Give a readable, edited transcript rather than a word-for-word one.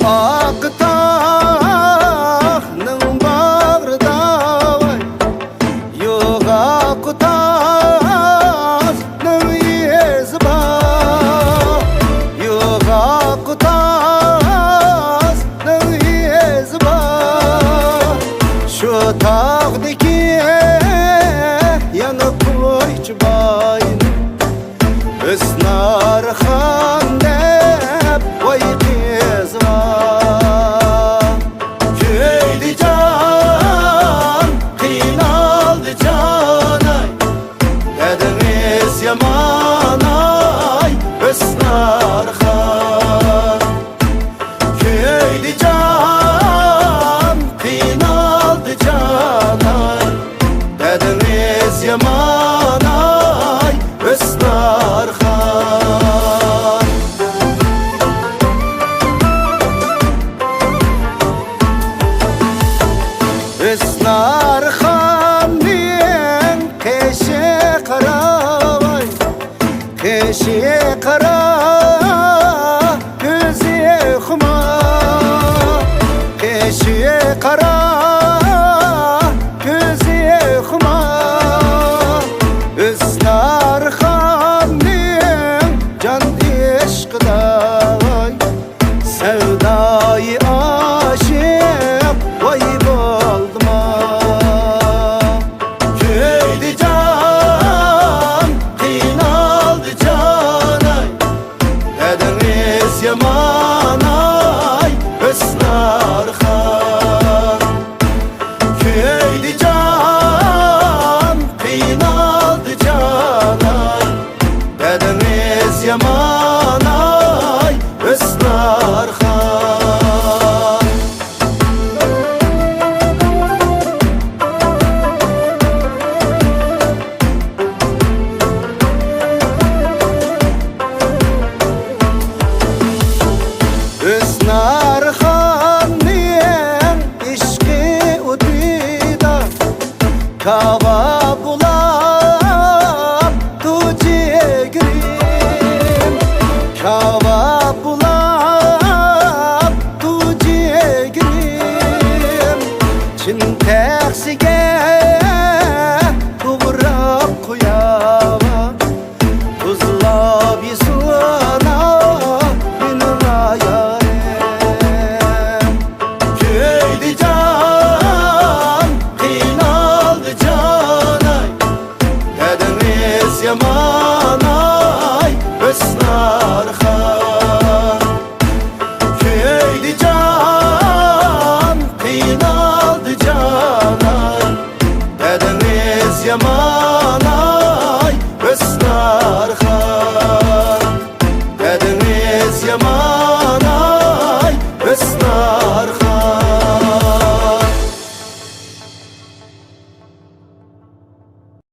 Akıtağının bağrıda vay Yok akıtağının yezi var Yok akıtağının yezi var Şu tağdaki yanıp koycu bayını Öznar han dep vay kez var Köydü can, kıynaldı canay Dediniz yamanay Öznar han Köydü can, kıynaldı canay Dediniz yamanay Öznar han Öznar han'nin keşe karavay Keşe kara gözü huma Keşe kara gözü huma Öznar han'nin can eşkıday Sevdayı aşık vay bolduma Köydü can, kıynaldı canay Dediniz yamanay Öznar han Köydü can, kıynaldı canay Dediniz yamanay Öznar han Öznar han'nin işki udida